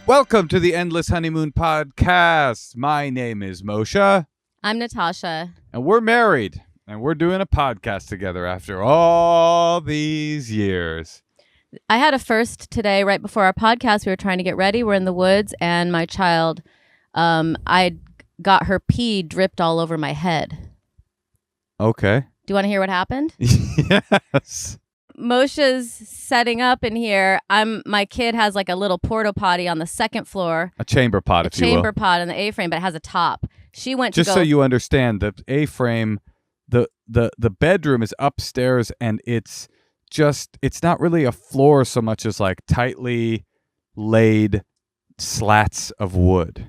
Welcome to the Endless Honeymoon Podcast. My name is Moshe. I'm Natasha. And we're married. And we're doing a podcast together after all these years. I had a first today right before our podcast. We were trying to get ready. We're in the woods, and my child, I got her pee dripped all over my head. Okay. Do you want to hear what happened? Yes. Moshe's setting up in here. My kid has like a little porta potty on the second floor. A chamber pot, if you will. Chamber pot in the A-frame, but it has a top. She went Just to go... so you understand, the A-frame, the bedroom is upstairs, and it's not really a floor so much as like tightly laid slats of wood.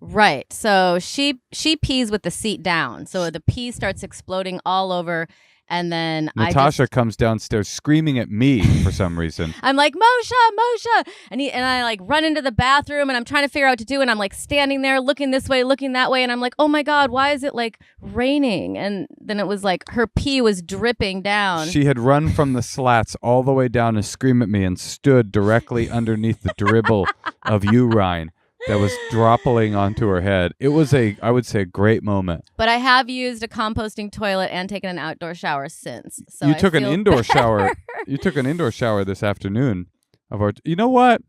Right. So she pees with the seat down. So the pee starts exploding all over. And then Natasha comes downstairs screaming at me for some reason. I'm like, Moshe. And I like run into the bathroom and I'm trying to figure out what to do. And I'm like standing there looking this way, looking that way. And I'm like, oh my God, why is it like raining? And then it was like her pee was dripping down. She had run from the slats all the way down to scream at me and stood directly underneath the dribble of urine that was dropping onto her head. It was I would say, a great moment. But I have used a composting toilet and taken an outdoor shower since. So You took an indoor shower. You took an indoor shower this afternoon. You know what?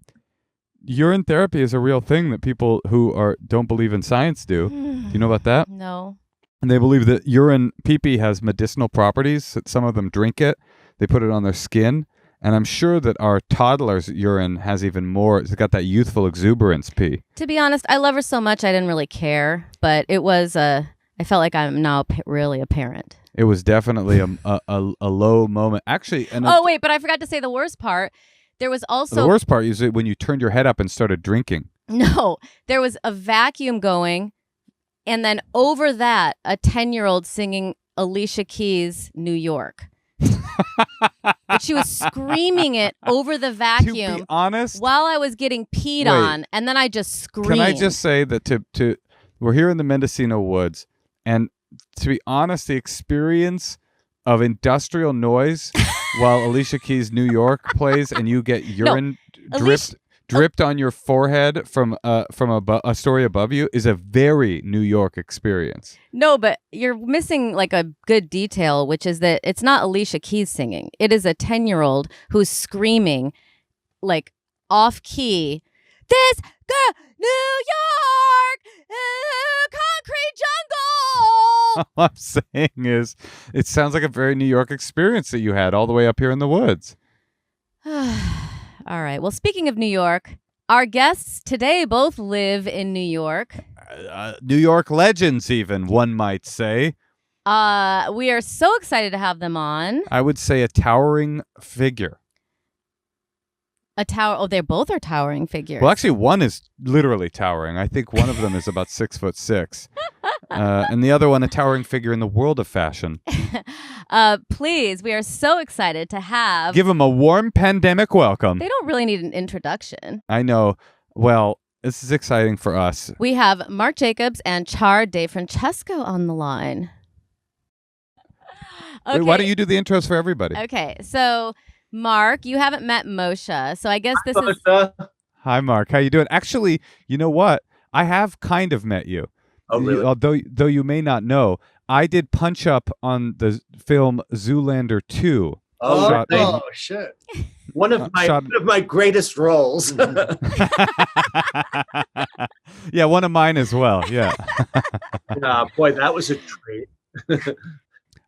Urine therapy is a real thing that people who don't believe in science do. Do you know about that? No. And they believe that pee-pee has medicinal properties. That some of them drink it. They put it on their skin. And I'm sure that our toddler's urine has even more. It's got that youthful exuberance pee. To be honest, I love her so much I didn't really care. But it was I felt like I'm now really a parent. It was definitely a low moment. Actually. Oh, wait, but I forgot to say the worst part. There was also... The worst part is when you turned your head up and started drinking. No, there was a vacuum going. And then over that, a 10-year-old singing Alicia Keys' New York. But she was screaming it over the vacuum. To be honest, while I was getting peed on, and then I just screamed. Can I just say that we're here in the Mendocino woods, and to be honest, the experience of industrial noise while Alicia Keys' New York plays, and you get urine dripped on your forehead from a story above you is a very New York experience. No, but you're missing like a good detail, which is that it's not Alicia Keys singing. It is a 10-year-old who's screaming like off key. This girl, New York, concrete jungle. All I'm saying is it sounds like a very New York experience that you had all the way up here in the woods. All right. Well, speaking of New York, our guests today both live in New York. New York legends, even, one might say. We are so excited to have them on. I would say a towering figure. A tower. Oh, they both are towering figures. Well, actually, one is literally towering. I think one of them is about 6'6", and the other one a towering figure in the world of fashion. Please, we are so excited to have. Give them a warm pandemic welcome. They don't really need an introduction. I know. Well, this is exciting for us. We have Marc Jacobs and Char Defrancesco on the line. Okay. Wait, why don't you do the intros for everybody? Okay, so Marc, you haven't met Moshe, so I guess this is... Hi, Marc. How you doing? Actually, you know what? I have kind of met you. Oh, really? Though you may not know, I did punch up on the film Zoolander 2. Oh, shit. One of my greatest roles. Yeah, one of mine as well. Yeah. Boy, that was a treat.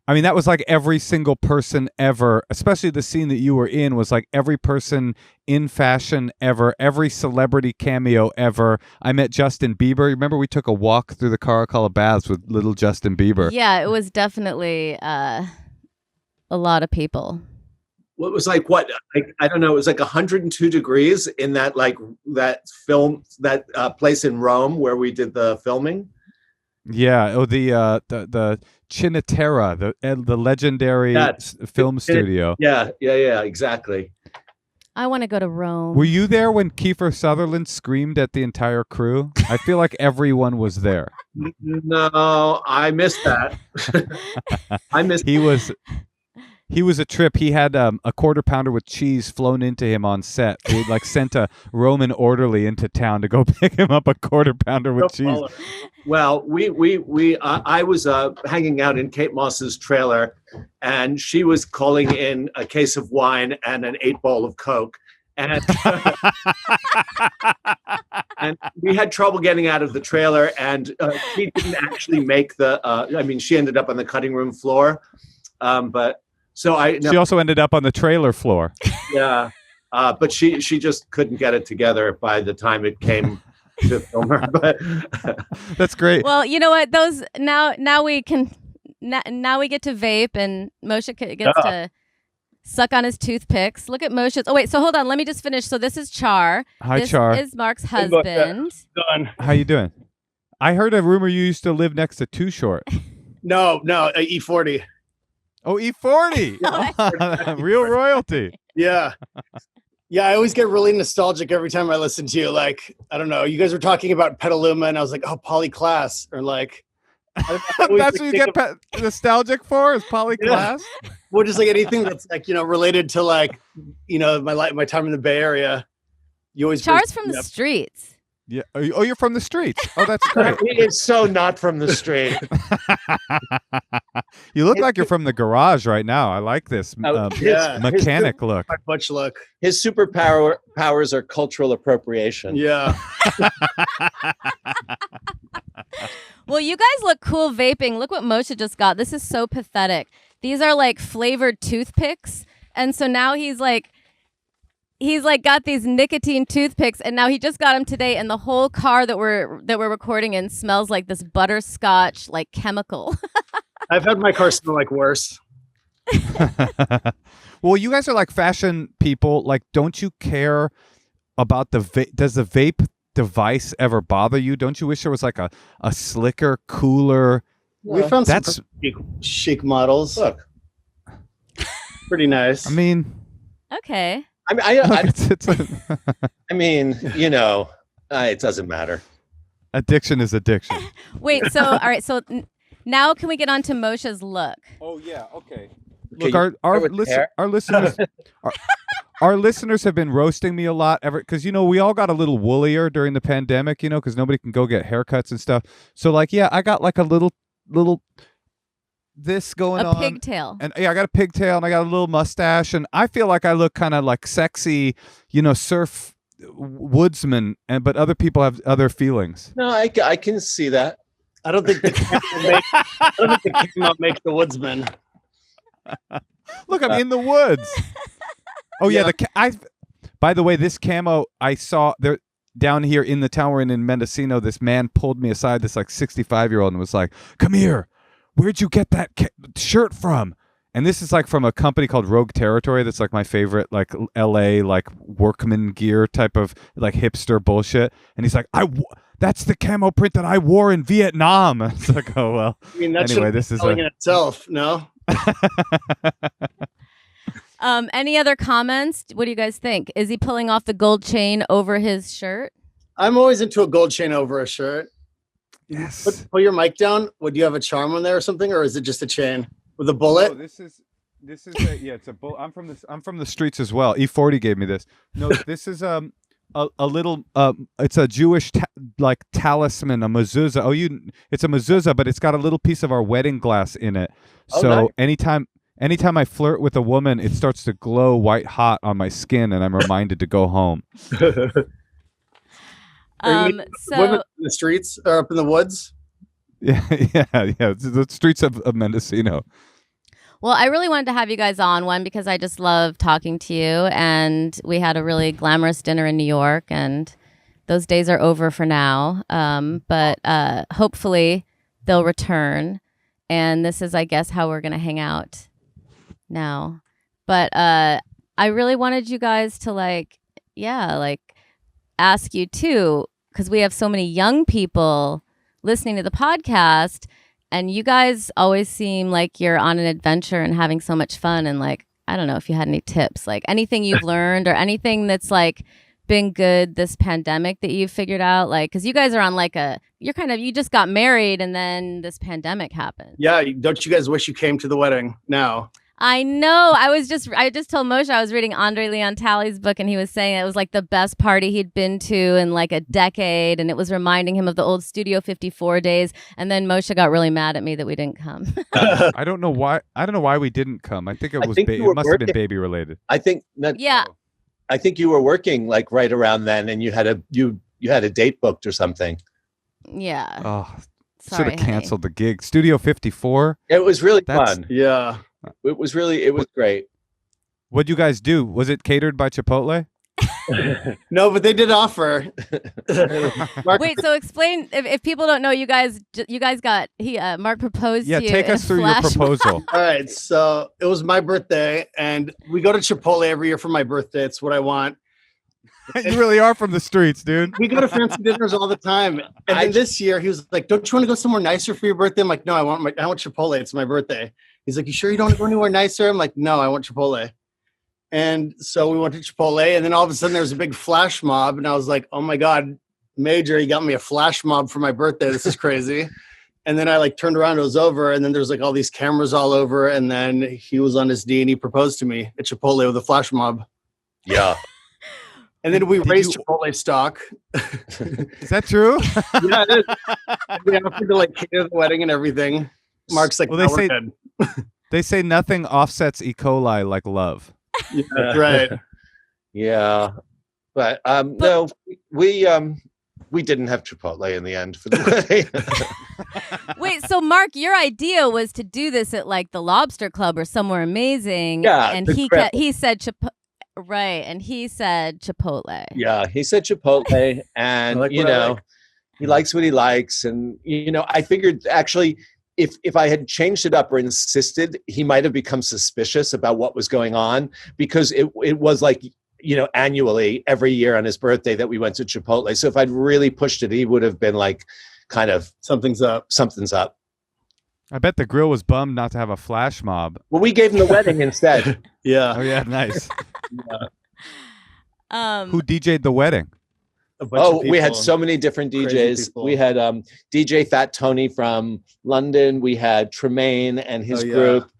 I mean, that was like every single person ever, especially the scene that you were in was like every person in fashion ever, every celebrity cameo ever. I met Justin Bieber. Remember we took a walk through the Caracalla Baths with little Justin Bieber? Yeah, it was definitely a lot of people. Well, it was like what? I don't know. It was like 102 degrees in that place in Rome where we did the filming. Yeah. Oh, the Cinetera, the legendary film studio. Yeah, exactly. I want to go to Rome. Were you there when Kiefer Sutherland screamed at the entire crew? I feel like everyone was there. No, I missed that. he was a trip. He had a quarter pounder with cheese flown into him on set. He like sent a Roman orderly into town to go pick him up a quarter pounder with cheese. Well, I was hanging out in Kate Moss's trailer, and she was calling in a case of wine and an 8-ball of Coke. And, and we had trouble getting out of the trailer, and she didn't actually make she ended up on the cutting room floor. She also ended up on the trailer floor. Yeah. But she just couldn't get it together by the time it came to film her. But that's great. Well, you know what? Those now we can now we get to vape, and Moshe gets to suck on his toothpicks. Look at Moshe's. Oh wait, so hold on. Let me just finish. So this is Char. Hi, this Char. This is Marc's husband. How you doing? I heard a rumor you used to live next to Too Short. No, E40. Oh, E40. Real royalty. Yeah. Yeah, I always get really nostalgic every time I listen to you. Like, I don't know, you guys were talking about Petaluma, and I was like, oh, Polyclass, or like. That's what you get nostalgic for is Polyclass? Yeah. Well, just like anything that's like, related to like, my time in the Bay Area. You always. Char's from the streets. Yeah. Oh, you're from the streets. Oh, that's great. He is so not from the street. You look like you're from the garage right now. I like this mechanic look. My butch look. His powers are cultural appropriation. Yeah. Well, you guys look cool vaping. Look what Moshe just got. This is so pathetic. These are like flavored toothpicks, and so now he's like got these nicotine toothpicks, and now he just got them today, and the whole car that we're recording in smells like this butterscotch like chemical. I've had my car smell like worse. Well, you guys are like fashion people. Like, don't you care about does the vape device ever bother you? Don't you wish there was like a slicker, cooler? We found some chic models. Look, pretty nice. I mean, okay. I mean, it doesn't matter. Addiction is addiction. Wait, so all right, so now can we get on to Moshe's look? Oh yeah, okay. Look, our listeners our listeners have been roasting me a lot because we all got a little woollier during the pandemic, because nobody can go get haircuts and stuff. So like, yeah, I got like a little this going on. A pigtail. And yeah, I got a pigtail and I got a little mustache, and I feel like I look kind of like sexy, surf woodsman, but other people have other feelings. No, I can see that. I don't think the camo makes the woodsman. Look, I'm in the woods. Oh yeah, by the way, this camo I saw there down here in the town we're in Mendocino. This man pulled me aside, this like 65-year-old, and was like, "Come here. Where'd you get that shirt from?" And this is like from a company called Rogue Territory. That's like my favorite, like LA, like workman gear type of like hipster bullshit. And he's like, that's the camo print that I wore in Vietnam. It's like, oh, well. I mean, that's anyway, this is in itself, no? Any other comments? What do you guys think? Is he pulling off the gold chain over his shirt? I'm always into a gold chain over a shirt. Yes. Put your mic down. Would you have a charm on there or something, or is it just a chain with a bullet? No, this is it's a bullet. I'm from the streets as well. E40 gave me this. No, this is a little it's a Jewish talisman, a mezuzah. Oh, it's a mezuzah, but it's got a little piece of our wedding glass in it. So nice. Anytime I flirt with a woman, it starts to glow white hot on my skin, and I'm reminded to go home. Women in the streets or up in the woods? Yeah. It's the streets of Mendocino. Well, I really wanted to have you guys on, one, because I just love talking to you, and we had a really glamorous dinner in New York, and those days are over for now. But hopefully they'll return, and this is, I guess, how we're going to hang out now. But I really wanted you guys to ask you too, because we have so many young people listening to the podcast, and you guys always seem like you're on an adventure and having so much fun. And like, I don't know if you had any tips, like anything you've learned or anything that's been good this pandemic that you've figured out, because you guys are on you just got married and then this pandemic happened. Yeah. Don't you guys wish you came to the wedding now? I know. I just told Moshe I was reading Andre Leon Talley's book, and he was saying it was like the best party he'd been to in like a decade, and it was reminding him of the old Studio 54 days. And then Moshe got really mad at me that we didn't come. I don't know why. I don't know why we didn't come. I think it was. It must have been baby related. I think that. Yeah. I think you were working like right around then, and you had a date booked or something. Yeah. Oh, Sorry, should have canceled the gig. Studio 54. It was really fun. Yeah. It was great. What'd you guys do? Was it catered by Chipotle? No, but they did offer. Wait, so explain if people don't know, you guys got Marc proposed to you. Yeah, take us through your proposal. All right, so it was my birthday, and we go to Chipotle every year for my birthday. It's what I want. You really are from the streets, dude. We go to fancy dinners all the time. And then this year, he was like, "Don't you want to go somewhere nicer for your birthday?" I'm like, "No, I want Chipotle. It's my birthday." He's like, "You sure you don't want to go anywhere nicer?" I'm like, "No, I want Chipotle." And so we went to Chipotle, and then all of a sudden there was a big flash mob, and I was like, "Oh my God, Major, you got me a flash mob for my birthday. This is crazy." And then I like turned around, it was over, and then there's like all these cameras all over, and then he was on his D and he proposed to me at Chipotle with a flash mob. Yeah. And then we raised Chipotle stock. Is that true? Yeah, it is. We offered to like cater the wedding and everything. Mark's like, Well, "No, we're good." They say nothing offsets E. coli like love. Yeah, that's right. Yeah. But no, we didn't have Chipotle in the end for the wedding. Wait, so Marc, your idea was to do this at like the Lobster Club or somewhere amazing. Yeah, and the he crab. he said right, and he said Chipotle. Yeah, he said Chipotle, and like what I like. he likes what he likes, and I figured actually if I had changed it up or insisted, he might have become suspicious about what was going on, because it was like annually every year on his birthday that we went to Chipotle. So if I'd really pushed it, he would have been like, kind of Something's up. I bet the grill was bummed not to have a flash mob. Well, we gave him the wedding instead. Yeah. Oh yeah, nice. Yeah. Who DJ'd the wedding? We had so many different DJs. We had DJ Fat Tony from London. We had Tremaine and his group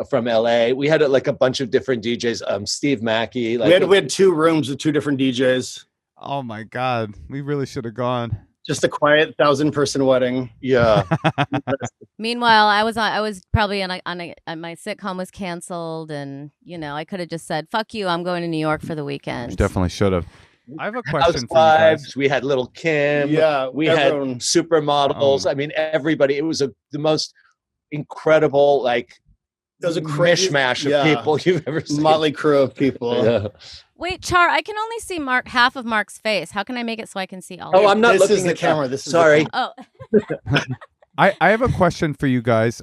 from LA. We had like a bunch of different DJs. Steve Mackey. Like, we had 2 rooms with 2 different DJs. Oh my God, we really should have gone. Just a quiet 1,000-person wedding. Yeah. Meanwhile, I was probably on my sitcom was canceled, and I could have just said, "Fuck you, I'm going to New York for the weekend." You definitely should have. I have a question for you Housewives. guys. We had Little Kim. Yeah, we had supermodels. I mean, everybody. It was the most incredible, like, it was a crazy mishmash of people you've ever seen. Motley crew of people. Yeah. Wait, Char, I can only see half of Marc's face. How can I make it so I can see all? Oh, I'm not this looking is the at camera. that. This is Sorry. Oh. I have a question for you guys.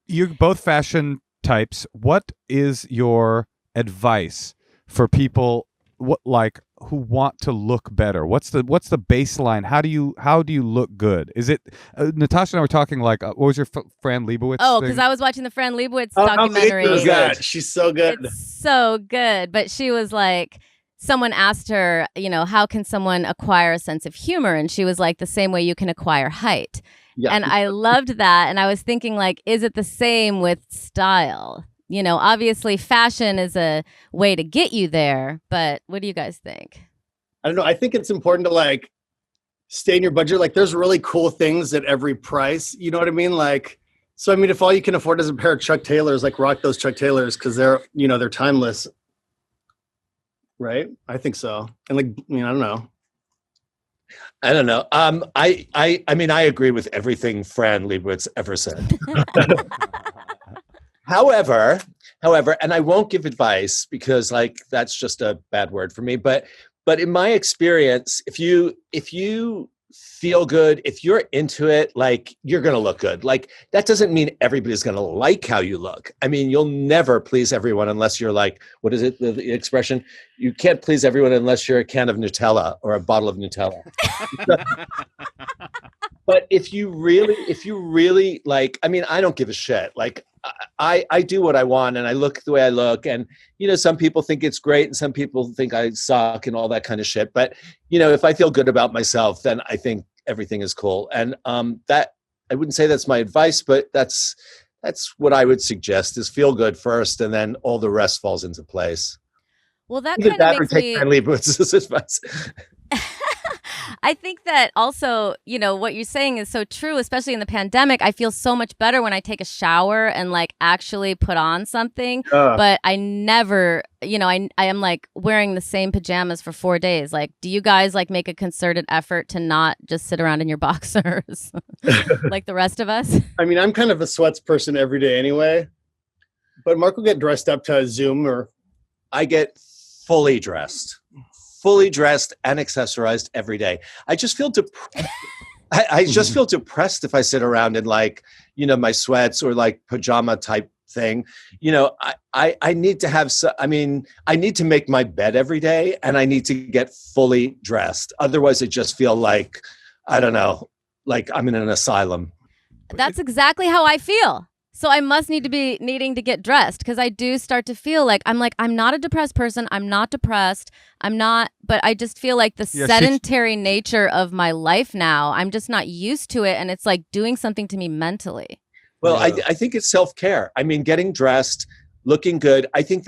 You're both fashion types. What is your advice for people who want to look better? What's the baseline? How do you look good? Is it Natasha and I were talking like what was your Fran Lebowitz? Oh, thing? because I was watching the Fran Lebowitz How documentary. amazing is that? She's so good. It's so good. But she was like, someone asked her, how can someone acquire a sense of humor? And she was like, the same way you can acquire height. Yeah. And I loved that. And I was thinking, like, is it the same with style? Obviously fashion is a way to get you there, but what do you guys think? I don't know. I think it's important to like stay in your budget. Like there's really cool things at every price. You know what I mean? Like, so I mean, if all you can afford is a pair of Chuck Taylors, like rock those Chuck Taylors because they're timeless. Right? I think so. And like, I don't know. I don't know. I mean, I agree with everything Fran Lebowitz ever said. However, and I won't give advice because like that's just a bad word for me. But in my experience, if you feel good, if you're into it, like you're gonna look good. Like that doesn't mean everybody's gonna like how you look. I mean, you'll never please everyone unless you're like, what is it? The expression? You can't please everyone unless you're a can of Nutella or a bottle of Nutella. But if you really like, I mean, I don't give a shit. Like I do what I want and I look the way I look. And, some people think it's great and some people think I suck and all that kind of shit. But, if I feel good about myself, then I think everything is cool. And that I wouldn't say that's my advice, but that's that's what I would suggest is feel good first, and then all the rest falls into place. Well, that Either kind of that or makes take me. Fran Lebowitz's advice. I think that also, what you're saying is so true, especially in the pandemic. I feel so much better when I take a shower and like actually put on something. But I never, I am like wearing the same pajamas for 4 days. Like, do you guys like make a concerted effort to not just sit around in your boxers like the rest of us? I mean, I'm kind of a sweats person every day anyway. But Mark will get dressed up to a Zoom or. I get fully dressed and accessorized every day. I just feel I just feel depressed if I sit around in like, my sweats or like pajama type thing. I need to have, I need to make my bed every day, and I need to get fully dressed. Otherwise I just feel like, I don't know, like I'm in an asylum. That's exactly how I feel. So I must need to be needing to get dressed, because I do start to feel like I'm not a depressed person. I'm not depressed. But I just feel like the sedentary nature of my life now, I'm just not used to it. And it's like doing something to me mentally. Well, I think it's self-care. I mean, getting dressed, looking good. I think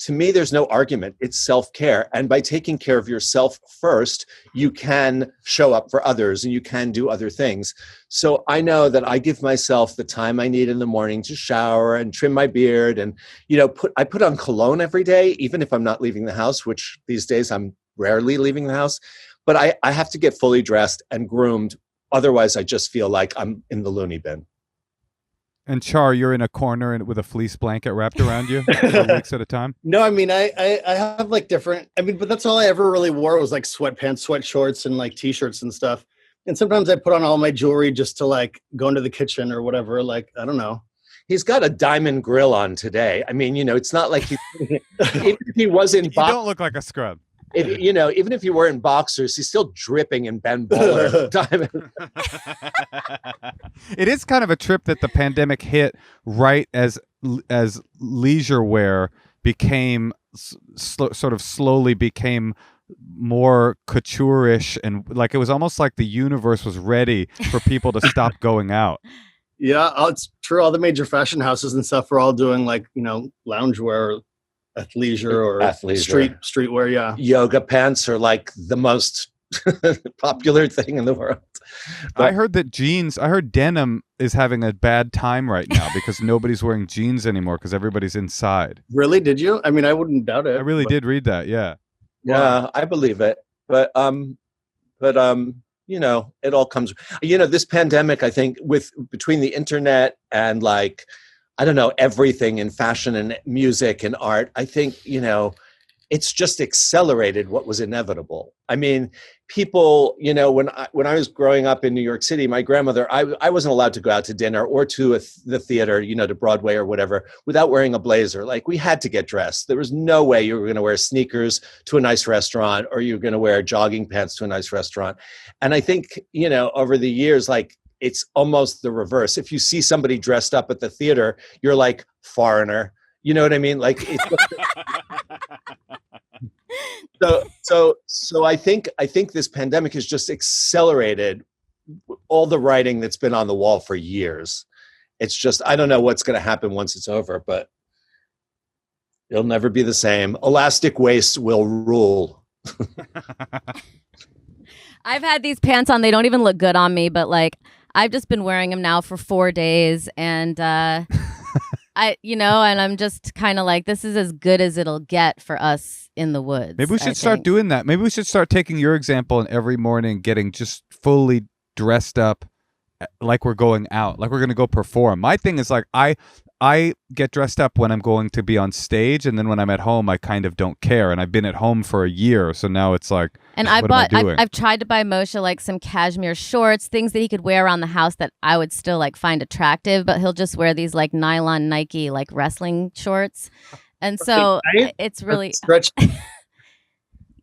to me, there's no argument. It's self-care. And by taking care of yourself first, you can show up for others and you can do other things. So I know that I give myself the time I need in the morning to shower and trim my beard. And, I put on cologne every day, even if I'm not leaving the house, which these days I'm rarely leaving the house. But I have to get fully dressed and groomed. Otherwise, I just feel like I'm in the loony bin. And Char, you're in a corner and with a fleece blanket wrapped around you for weeks at a time? No, I mean, I have like different, but that's all I ever really wore was like sweatpants, sweat shorts, and like t-shirts and stuff. And sometimes I put on all my jewelry just to like go into the kitchen or whatever. Like, I don't know. He's got a diamond grill on today. I mean, it's not like even if he was in You don't look like a scrub. Even if you were in boxers, he's still dripping in Ben Bowler diamond. It is kind of a trip that the pandemic hit right as leisure wear became sort of slowly became more couture-ish, and like it was almost like the universe was ready for people to stop going out. Yeah, it's true. All the major fashion houses and stuff are all doing like, loungewear, athleisure or streetwear. Yeah. Yoga pants are like the most popular thing in the world. But I heard denim is having a bad time right now because nobody's wearing jeans anymore because everybody's inside. Really? Did you? I mean, I wouldn't doubt it. I really did read that. Yeah. Yeah, I believe it. But it all comes, this pandemic, I think between the internet and like, I don't know, everything in fashion and music and art, I think, it's just accelerated what was inevitable. I mean, people, when I was growing up in New York City, my grandmother, I wasn't allowed to go out to dinner or to the theater, to Broadway or whatever, without wearing a blazer. Like, we had to get dressed. There was no way you were going to wear sneakers to a nice restaurant, or you were going to wear jogging pants to a nice restaurant. And I think, over the years, like, it's almost the reverse. If you see somebody dressed up at the theater, you're like, foreigner. You know what I mean? Like, it's so I think this pandemic has just accelerated all the writing that's been on the wall for years. It's just, I don't know what's going to happen once it's over, but it'll never be the same. Elastic waist will rule. I've had these pants on. They don't even look good on me, but like, I've just been wearing them now for 4 days, and and I'm just kind of like, this is as good as it'll get for us in the woods. Maybe we should start doing that. Maybe we should start taking your example and every morning getting just fully dressed up like we're going out, like we're going to go perform. My thing is like, I get dressed up when I'm going to be on stage, and then when I'm at home, I kind of don't care. And I've been at home for a year, so now it's like, and I've tried to buy Moshe like some cashmere shorts, things that he could wear around the house that I would still like find attractive, but he'll just wear these like nylon Nike like wrestling shorts, and so it's really stretch.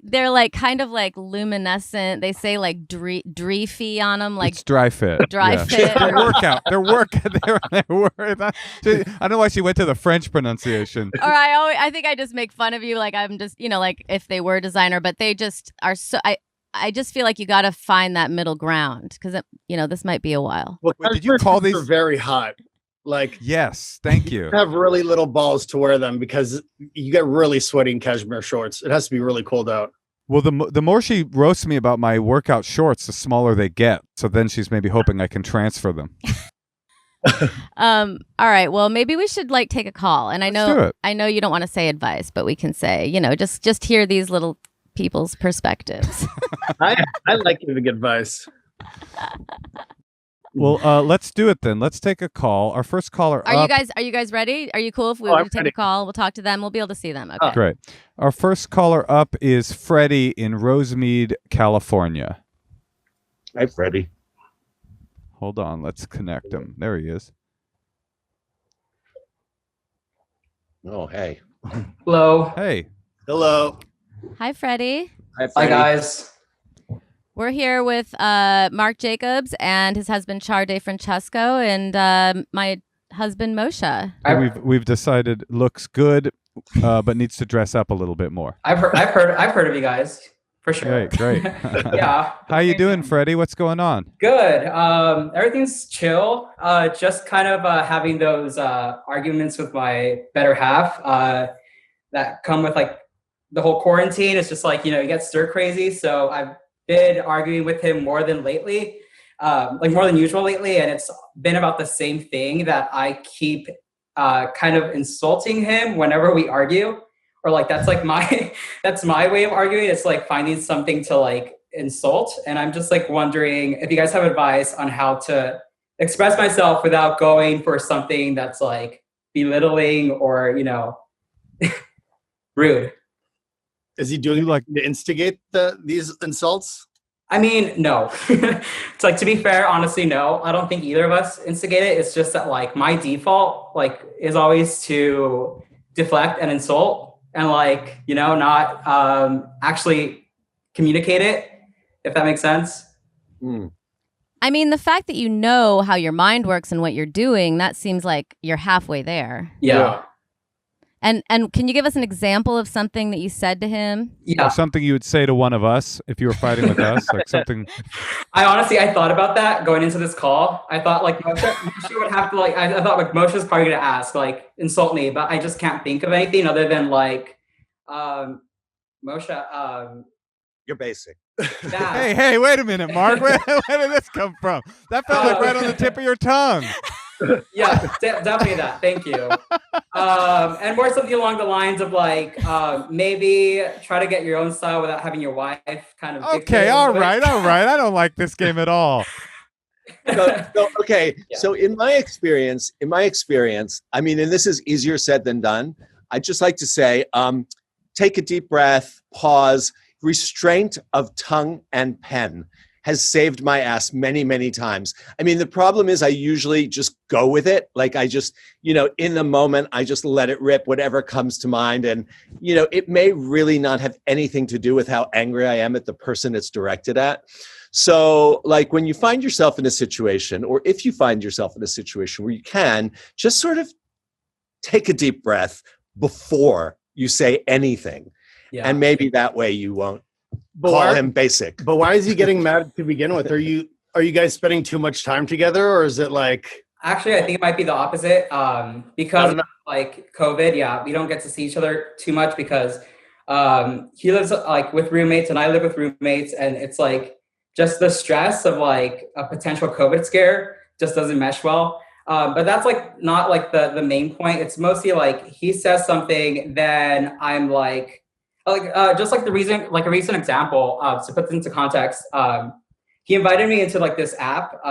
They're like kind of like luminescent. They say like dreefy on them, like it's dry fit. Fit. They're workout. They're work. I don't know why she went to the French pronunciation. Or I think I just make fun of you, like I'm just like if they were designer, but they just are so. I just feel like you got to find that middle ground because this might be a while. Well, Wait, did you call these- are very hot? Like, Yes, thank you. have really little balls to wear them because you get really sweaty in cashmere shorts. It has to be really cold out. Well, the more she roasts me about my workout shorts, the smaller they get. So then she's maybe hoping I can transfer them. All right. Well, maybe we should take a call. And Let's do it. I know you don't want to say advice, but we can say, just hear these little people's perspectives. I like giving advice. Well, let's do it then. Let's take a call. Our first caller Are up. you guys ready? Are you cool if we I'm take ready. a call? We'll talk to them. We'll be able to see them. Okay. Great. Our first caller up is Freddie in Rosemead, California. Hi, Freddie. Hold on. Let's connect him. There he is. Oh, hey. Hello. Hey. Hello. Hi, Freddie. Hi, Hi, Freddie. guys. We're here with Marc Jacobs and his husband Char Defrancesco and my husband Moshe. We've decided looks good, but needs to dress up a little bit more. I've heard of you guys for sure. Great. Yeah. How you doing, Freddie? What's going on? Good. Everything's chill. Just kind of having those arguments with my better half that come with the whole quarantine. It's just you get stir crazy. So I've been arguing with him more than lately, more than usual lately, and it's been about the same thing that I keep kind of insulting him whenever we argue, or that's that's my way of arguing. It's finding something to insult, and I'm just wondering if you guys have advice on how to express myself without going for something that's belittling or rude. Is he doing to instigate these insults? I mean, no. It's to be fair, honestly, no. I don't think either of us instigate it. It's just that my default is always to deflect and insult and not actually communicate it, if that makes sense. I mean, the fact that you know how your mind works and what you're doing, that seems like you're halfway there. Yeah. And can you give us an example of something that you said to him? Yeah. Or something you would say to one of us if you were fighting with us, something. I thought about that going into this call. I thought Moshe would have to I thought Moshe's probably gonna ask insult me, but I just can't think of anything other than Moshe. You're basic. That. Hey, wait a minute, Mark. Where did this come from? That felt right on the tip of your tongue. Yeah, definitely that. Thank you. And more something along the lines of maybe try to get your own style without having your wife kind of. Okay, all right. I don't like this game at all. Okay. Yeah. So in my experience, I mean, and this is easier said than done. I'd just like to say, take a deep breath, pause. Restraint of tongue and pen has saved my ass many, many times. I mean, the problem is I usually just go with it. I just, in the moment, I just let it rip, whatever comes to mind. And, it may really not have anything to do with how angry I am at the person it's directed at. So when you find yourself in a situation, or if you find yourself in a situation where you can just sort of take a deep breath before you say anything. Yeah. And maybe that way you won't call him basic. But why is he getting mad to begin with? Are you guys spending too much time together, or is it Actually, I think it might be the opposite. Because of, COVID, yeah, we don't get to see each other too much because he lives with roommates and I live with roommates, and it's just the stress of a potential COVID scare just doesn't mesh well. But that's not the main point. It's mostly he says something, then I'm just a recent example, to put this into context, he invited me into this app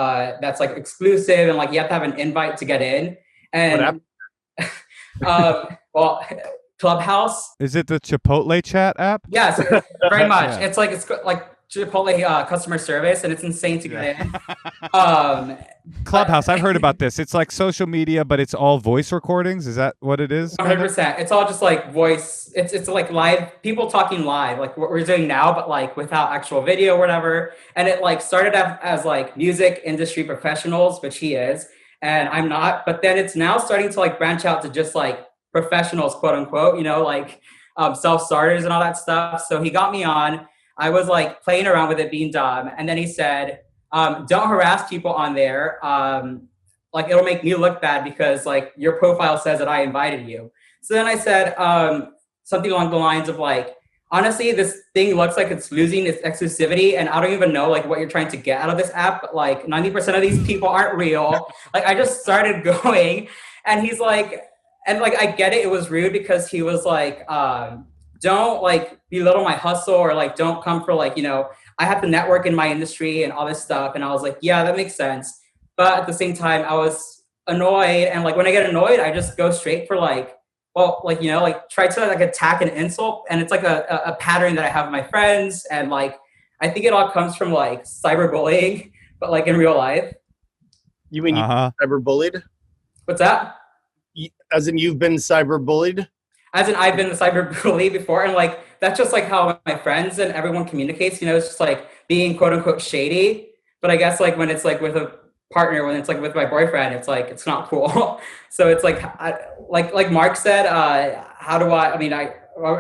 that's exclusive and you have to have an invite to get in. And well, Clubhouse. Is it the Chipotle chat app? Yes, very much. Yeah. It's like Chipotle customer service, and it's insane to get in. Clubhouse, I've heard about this. It's like social media, but it's all voice recordings. Is that what it is? 100%. It's all just voice. It's live, people talking live, what we're doing now, but without actual video or whatever. And it started as music industry professionals, which he is, and I'm not. But then it's now starting to branch out to just professionals, quote unquote, self-starters and all that stuff. So he got me on. I was like playing around with it, being dumb. And then he said, don't harass people on there. Like it'll make me look bad because like your profile says that I invited you. So then I said something along the lines of like, honestly, this thing looks like it's losing its exclusivity, and I don't even know like what you're trying to get out of this app. But like 90% of these people aren't real. Like I just started going, and he's like, and like I get it. It was rude because he was like, don't like belittle my hustle, or like don't come for like, you know, I have to network in my industry and all this stuff. And I was like, yeah, that makes sense. But at the same time, I was annoyed, and like when I get annoyed, I just go straight for like, well, like, you know, like try to like attack and insult. And it's like a pattern that I have with my friends. And like, I think it all comes from like cyberbullying, but like in real life. You mean you've been cyberbullied? What's that? As in you've been cyberbullied? As in I've been the cyberbully before. And like, that's just like how my friends and everyone communicates, you know, it's just like being quote unquote shady. But I guess like when it's like with a partner, when it's like with my boyfriend, it's like it's not cool. So it's like like Mark said, how do I mean I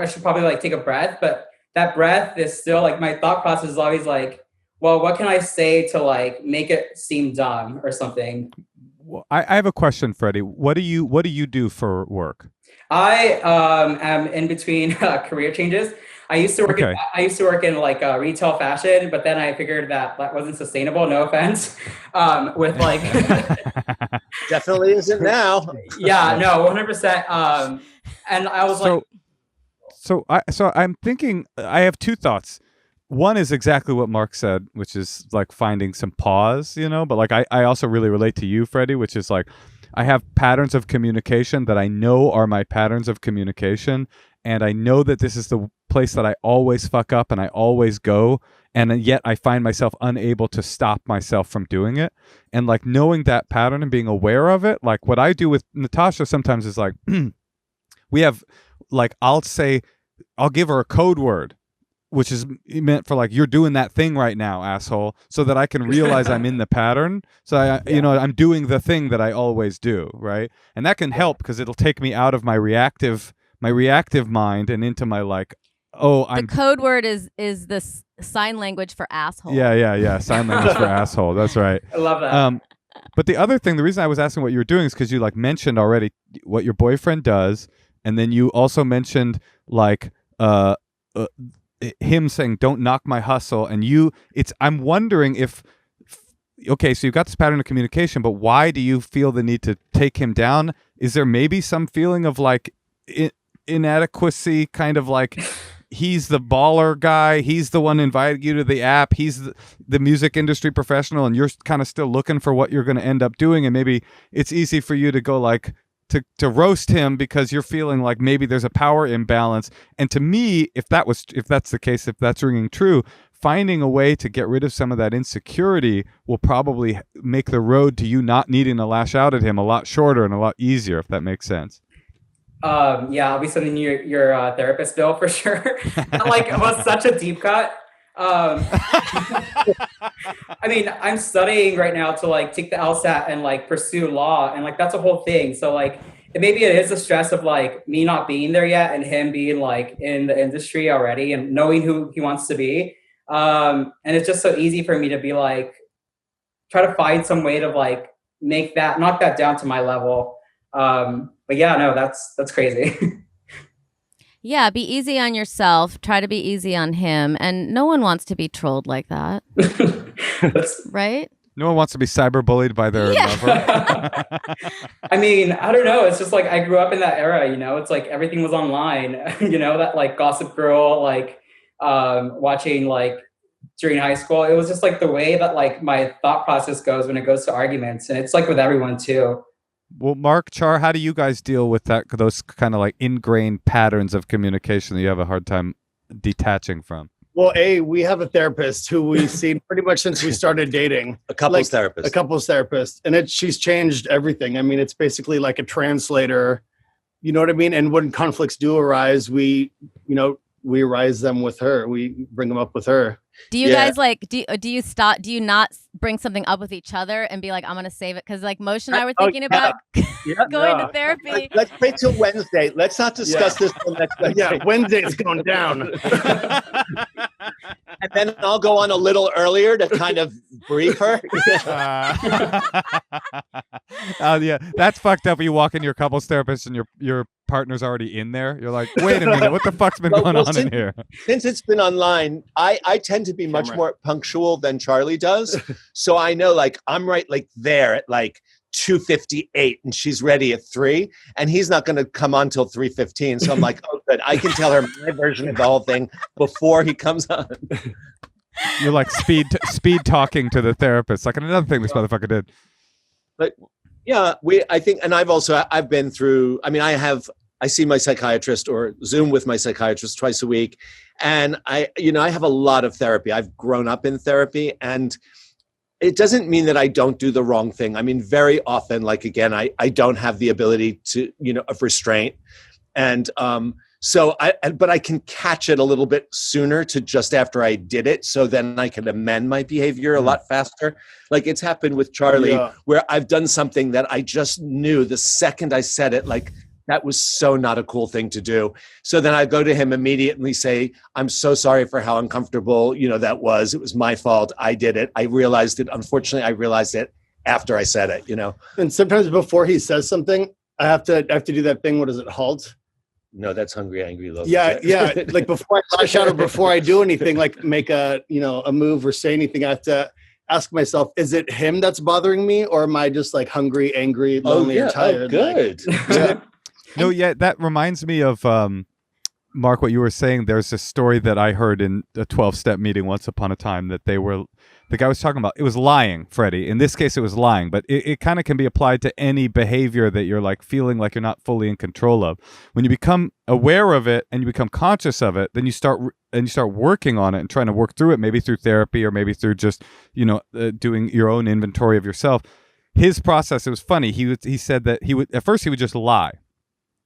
should probably like take a breath, but that breath is still like my thought process is always like, well, what can I say to like make it seem dumb or something? Well, I have a question, Freddie. What do you do for work? I am in between career changes. I used to work in like retail fashion, but then I figured that wasn't sustainable. No offense, with like Definitely isn't now. Yeah, no, 100%. And I was so I'm thinking. I have two thoughts. One is exactly what Mark said, which is like finding some pause, you know. But like I also really relate to you, Freddie, which is like I have patterns of communication that I know are my patterns of communication. And I know that this is the place that I always fuck up and I always go. And yet I find myself unable to stop myself from doing it. And like knowing that pattern and being aware of it, like what I do with Natasha sometimes is like, we have like, I'll give her a code word, which is meant for like, you're doing that thing right now, asshole, so that I can realize I'm in the pattern. So you know, I'm doing the thing that I always do. Right. And that can help because it'll take me out of my reactive mind and into my like, the code word is this sign language for asshole. Yeah. Sign language for asshole. That's right. I love that. But the other thing, the reason I was asking what you were doing is because you like mentioned already what your boyfriend does, and then you also mentioned like him saying don't knock my hustle, and I'm wondering if okay, so you've got this pattern of communication, but why do you feel the need to take him down? Is there maybe some feeling of like inadequacy, kind of like he's the baller guy, he's the one inviting you to the app, he's the music industry professional, and you're kind of still looking for what you're going to end up doing, and maybe it's easy for you to go like to roast him because you're feeling like maybe there's a power imbalance. And to me, if that's the case, if that's ringing true, finding a way to get rid of some of that insecurity will probably make the road to you not needing to lash out at him a lot shorter and a lot easier, if that makes sense. Yeah, I'll be sending your therapist bill for sure. Like, it was such a deep cut. I mean, I'm studying right now to like take the LSAT and like pursue law, and like that's a whole thing. So like maybe it is the stress of like me not being there yet and him being like in the industry already and knowing who he wants to be. And it's just so easy for me to be like try to find some way to like knock that down to my level. But yeah, no, that's crazy. Yeah, be easy on yourself. Try to be easy on him. And no one wants to be trolled like that. Right? No one wants to be cyberbullied by their lover. I mean, I don't know. It's just like I grew up in that era, you know? It's like everything was online, you know, that like Gossip Girl, like watching like during high school. It was just like the way that like my thought process goes when it goes to arguments. And it's like with everyone too. Well, Marc, Char, how do you guys deal with those kind of like ingrained patterns of communication that you have a hard time detaching from? Well, we have a therapist who we've seen pretty much since we started dating. A couples therapist. And she's changed everything. I mean, it's basically like a translator, you know what I mean? And when conflicts do arise, we arise them with her. We bring them up with her. Do you guys like, do you not bring something up with each other and be like, I'm going to save it? Because like Moshe and I were thinking about going to therapy. Let's wait till Wednesday. Let's not discuss this till next Wednesday. Yeah, Wednesday's going down. and then I'll go on a little earlier to kind of brief her. Yeah, that's fucked up. You walk in your couples therapist and your partner's already in there. You're like, wait a minute, what the fuck's been going on in here? Since it's been online, I tend to be much more punctual than Charlie does. So I know, like, I'm right, like, there at like 2:58 and she's ready at 3, and he's not going to come on till 3:15. So I'm like, oh good, I can tell her my version of the whole thing before he comes on. You're like speed talking to the therapist, like another thing this motherfucker did. But yeah, I think, and I've been through, I mean, I see my psychiatrist or Zoom with my psychiatrist twice a week. And I have a lot of therapy. I've grown up in therapy, and it doesn't mean that I don't do the wrong thing. I mean, very often, like, again, I don't have the ability to, of restraint. And but I can catch it a little bit sooner to just after I did it. So then I can amend my behavior a lot faster. Like, it's happened with Charlie where I've done something that I just knew the second I said it, like, that was so not a cool thing to do. So then I go to him immediately, say, I'm so sorry for how uncomfortable, that was. It was my fault. I did it. I realized it. Unfortunately, I realized it after I said it, And sometimes before he says something, I have to do that thing. What is it? Halt. No, that's Hungry Angry Love. Yeah. Like, before I lash out or before I do anything, like make a move or say anything, I have to ask myself, is it him that's bothering me, or am I just like hungry, angry, lonely, or tired? Good. No, yeah, that reminds me of Mark, what you were saying. There's this story that I heard in a 12-step meeting once upon a time that the guy was talking about, it was lying, Freddie. In this case, it was lying, but it kind of can be applied to any behavior that you're like feeling like you're not fully in control of. When you become aware of it and you become conscious of it, then you start working on it and trying to work through it, maybe through therapy or maybe through just, doing your own inventory of yourself. His process, it was funny. He said that at first he would just lie.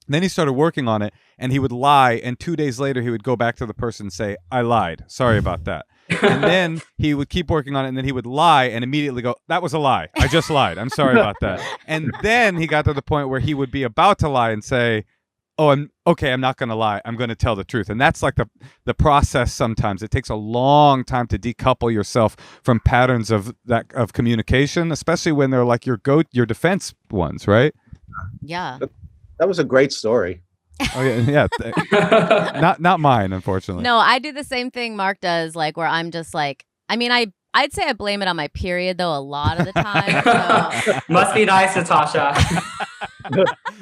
Then he started working on it, and he would lie, and 2 days later he would go back to the person and say, I lied. Sorry about that. And then he would keep working on it, and then he would lie and immediately go, that was a lie. I just lied. I'm sorry about that. And then he got to the point where he would be about to lie and say, oh, I'm not going to lie. I'm going to tell the truth. And that's like the process sometimes. It takes a long time to decouple yourself from patterns of communication, especially when they're like your defense ones, right? Yeah. That was a great story. Oh yeah. Not mine, unfortunately. No, I do the same thing Mark does, like, where I'm just like, I mean, I'd say I blame it on my period, though, a lot of the time. So. Must be nice, Natasha.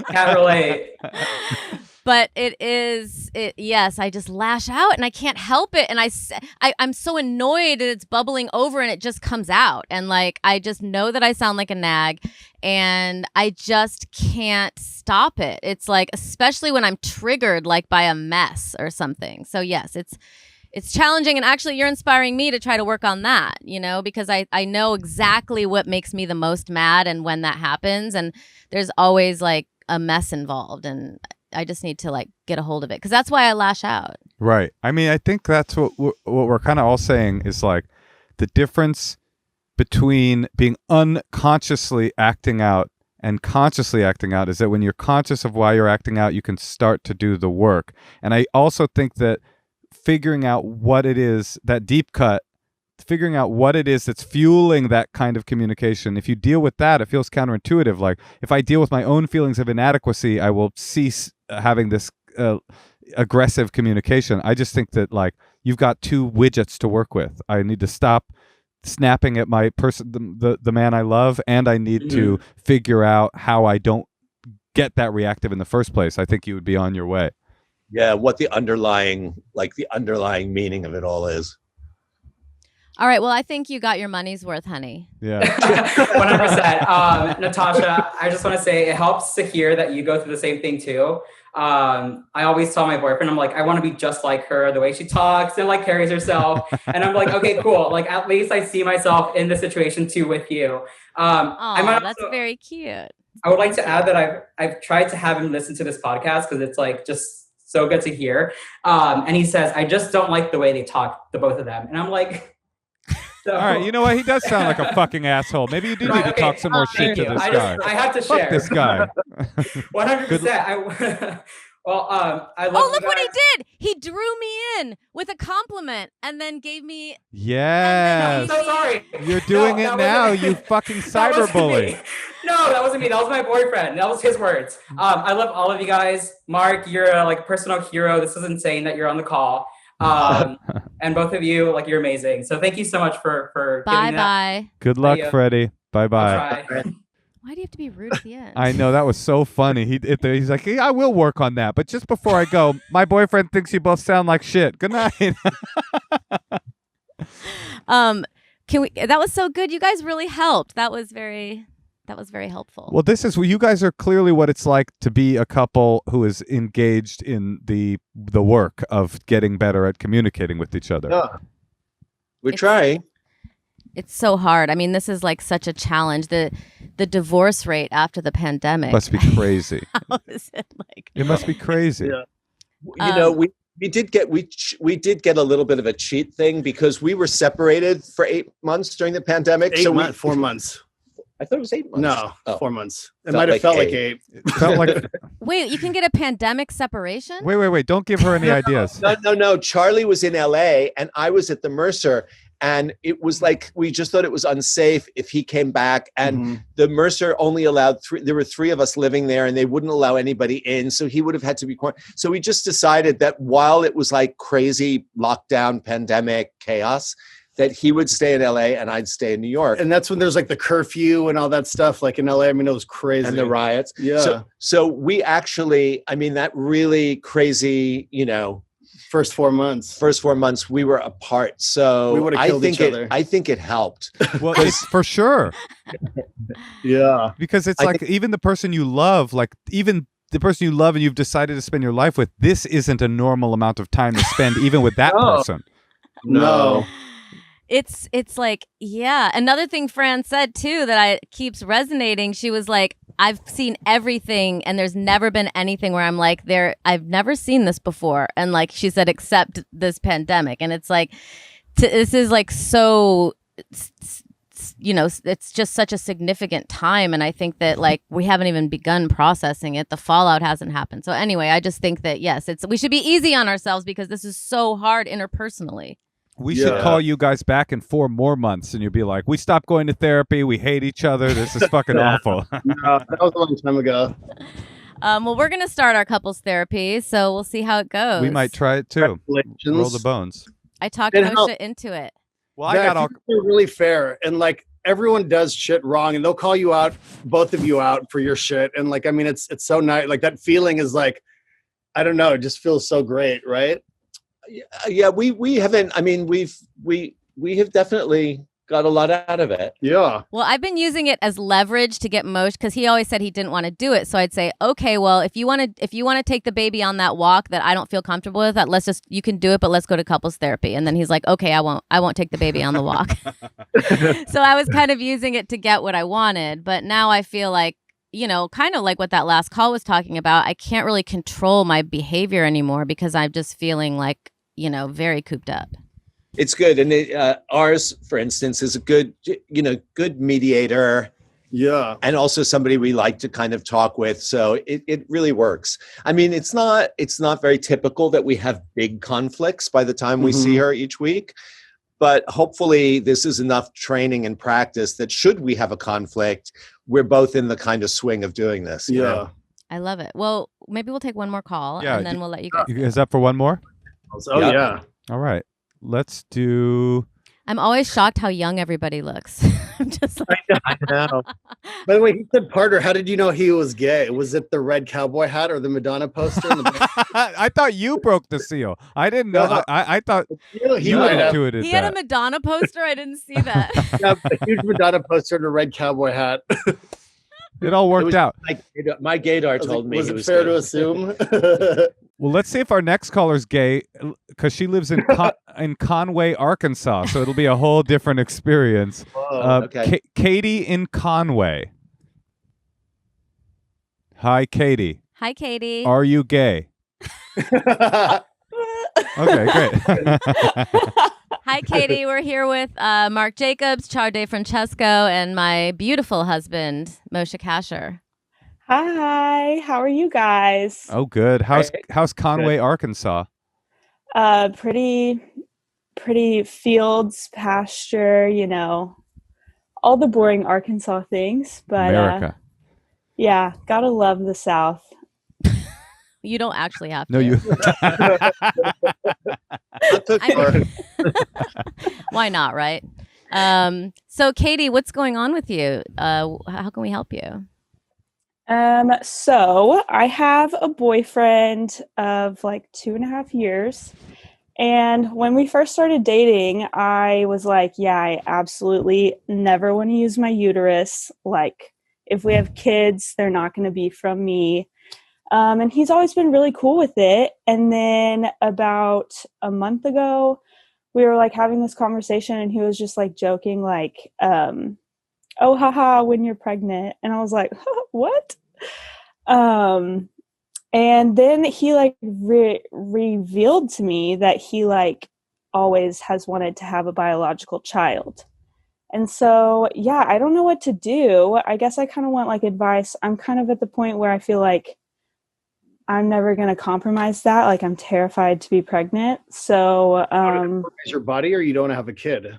Can't relate. But yes, I just lash out and I can't help it. And I'm so annoyed that it's bubbling over and it just comes out. And like, I just know that I sound like a nag and I just can't stop it. It's like, especially when I'm triggered, like by a mess or something. So yes, it's challenging. And actually you're inspiring me to try to work on that, because I know exactly what makes me the most mad and when that happens. And there's always like a mess involved. And I just need to like get a hold of it because that's why I lash out. Right. I mean, I think that's what we're kind of all saying is like the difference between being unconsciously acting out and consciously acting out is that when you're conscious of why you're acting out, you can start to do the work. And I also think that figuring out what it is, that deep cut, figuring out what it is that's fueling that kind of communication. If you deal with that, it feels counterintuitive. Like if I deal with my own feelings of inadequacy, I will cease having this aggressive communication. I just think that like you've got two widgets to work with. I need to stop snapping at my person, the man I love, and I need to figure out how I don't get that reactive in the first place. I think you would be on your way. Yeah, what the underlying meaning of it all is. All right. Well, I think you got your money's worth, honey. Yeah. 100%. Natasha, I just want to say it helps to hear that you go through the same thing too. I always tell my boyfriend, I'm like, I want to be just like her, the way she talks and like carries herself. And I'm like, okay, cool. Like at least I see myself in the situation too with you. That's very cute. I would like to add that I've tried to have him listen to this podcast because it's like just so good to hear. And he says, I just don't like the way they talk, the both of them. And I'm like, so. All right, you know what? He does sound like a fucking asshole. Maybe you do need to talk some more shit to this guy. I have to share. Fuck this guy. 100%. Well, I love Oh, you look what he guys. did! He drew me in with a compliment and then gave me. Yes. I'm so sorry. You're doing No, it that now, wasn't- you fucking That wasn't cyberbully. me. No, that wasn't me. That was my boyfriend. That was his words. I love all of you guys. Mark, you're a like personal hero. This is insane that you're on the call. And both of you, like, you're amazing. So thank you so much for Bye giving that. bye. Good luck, Adios. Freddie. Bye I'll bye. try. Why do you have to be rude at the end? I know, that was so funny. He's like, hey, I will work on that. But just before I go, my boyfriend thinks you both sound like shit. Good night. Can we? That was so good. You guys really helped. That was very helpful. Well, this is you guys are clearly what it's like to be a couple who is engaged in the work of getting better at communicating with each other. Yeah. We're It's- trying. It's so hard. I mean, this is like such a challenge. The divorce rate after the pandemic Must be crazy. How is it like? It must be crazy. Yeah. You know, we did get a little bit of a cheat thing because we were separated for 8 months during the pandemic. 4 months. I thought it was 8 months. No, Oh. 4 months. It Felt might have like felt like eight. 8. It felt like. Wait, you can get a pandemic separation? Wait. Don't give her any ideas. No. Charlie was in LA and I was at the Mercer. And it was like, we just thought it was unsafe if he came back. And the Mercer only allowed there were 3 of us living there and they wouldn't allow anybody in. So he would have had to be quarantined. So we just decided that while it was like crazy lockdown, pandemic, chaos, that he would stay in LA and I'd stay in New York. And that's when there's like the curfew and all that stuff. Like in LA, I mean, it was crazy. And the riots. Yeah. So we actually, I mean, that really crazy, you know, First 4 months. first 4 months we were apart. So We would've killed each other. I think it helped. Well, it's for sure. Yeah. Because it's I like even the person you love, like even the person you love and you've decided to spend your life with, this isn't a normal amount of time to spend even with that No. person. No. It's like, yeah. Another thing Fran said too that keeps resonating. She was like, I've seen everything and there's never been anything where I'm like, I've never seen this before. And like she said, except this pandemic. And it's like, this is like so, you know, it's just such a significant time. And I think that like we haven't even begun processing it. The fallout hasn't happened. So anyway, I just think that, yes, we should be easy on ourselves because this is so hard interpersonally. We should call you guys back in 4 more months and you'll be like, we stopped going to therapy. We hate each other. This is fucking awful. No, that was a long time ago. Well, we're going to start our couples therapy, so we'll see how it goes. We might try it too. Congratulations. Roll the bones. I talked And Moshe into it. Well, I Yeah, got all. they're really fair. And like everyone does shit wrong and they'll call you out, both of you out for your shit. And like, I mean, it's so nice. Like that feeling is like, I don't know, it just feels so great, right? Yeah, we haven't. I mean, we have definitely got a lot out of it. Yeah. Well, I've been using it as leverage to get Moshe because he always said he didn't want to do it. So I'd say, okay, well, if you want to take the baby on that walk that I don't feel comfortable with, that you can do it, but let's go to couples therapy. And then he's like, okay, I won't take the baby on the walk. So I was kind of using it to get what I wanted, but now I feel like, you know, kind of like what that last call was talking about. I can't really control my behavior anymore because I'm just feeling like, you know, very cooped up. It's good, and ours, for instance, is a good mediator. Yeah. And also somebody we like to kind of talk with. So it really works. I mean, it's not very typical that we have big conflicts by the time we see her each week. But hopefully this is enough training and practice that should we have a conflict, we're both in the kind of swing of doing this. you know? I love it. Well, maybe we'll take one more call Yeah, and then we'll let you go. You guys up for one more? Oh, Yeah. yeah. All right. Let's do. I'm always shocked how young everybody looks. I'm just like, I know. By the way, he said Parter, how did you know he was gay? Was it the red cowboy hat or the Madonna poster? In the back? I thought you broke the seal. I didn't know. No. I thought He you might have. intuited he had a that. Madonna poster. I didn't see that. Yeah, a huge Madonna poster and a red cowboy hat. It all worked was out. My gaydar told me was he it was fair gay. to assume? Well, let's see if our next caller's gay because she lives in in Conway, Arkansas. So it'll be a whole different experience. okay. Katie in Conway. Hi, Katie. Hi, Katie. Are you gay? Okay, great. Hi, Katie. We're here with Marc Jacobs, Char Defrancesco, and my beautiful husband, Moshe Kasher. Hi, how are you guys? Oh, good. How's Conway, Arkansas? Pretty fields, pasture, all the boring Arkansas things, but America. yeah, gotta love the South. You don't actually have to. No, you. Why not, right? So Katie, what's going on with you? How can we help you? So I have a boyfriend of like 2.5 years. And when we first started dating, I was like, yeah, I absolutely never want to use my uterus. Like, if we have kids, they're not going to be from me. And he's always been really cool with it. And then about a month ago, we were like having this conversation and he was just like joking, like, oh, haha, when you're pregnant. And I was like, what? And then he like revealed to me that he like always has wanted to have a biological child. And so, yeah, I don't know what to do. I guess I kind of want like advice. I'm kind of at the point where I feel like I'm never going to compromise that. Like, I'm terrified to be pregnant. So, Is your body, or you don't have a kid?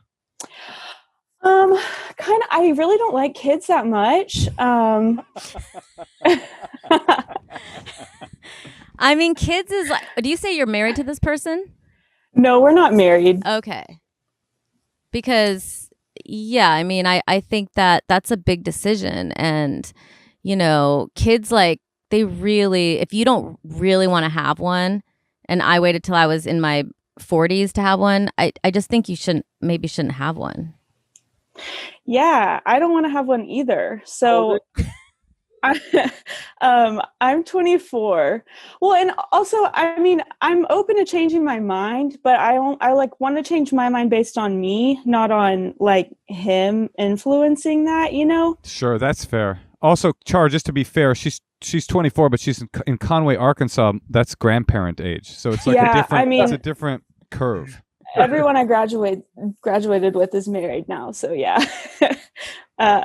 kind of, I really don't like kids that much. I mean, kids is like, do you say you're married to this person? No, we're not married. Okay. Because, yeah, I mean, I think that's a big decision. And, kids, like, they really, if you don't really want to have one, and I waited till I was in my 40s to have one, I just think you shouldn't have one. Yeah, I don't want to have one either. So I'm 24. Well, and also, I mean, I'm open to changing my mind, but I like want to change my mind based on me, not on like him influencing that, Sure, that's fair. Also, Char, just to be fair, she's 24, but she's in Conway, Arkansas. That's grandparent age, so it's like it's a different curve. Everyone I graduated with is married now, so yeah, and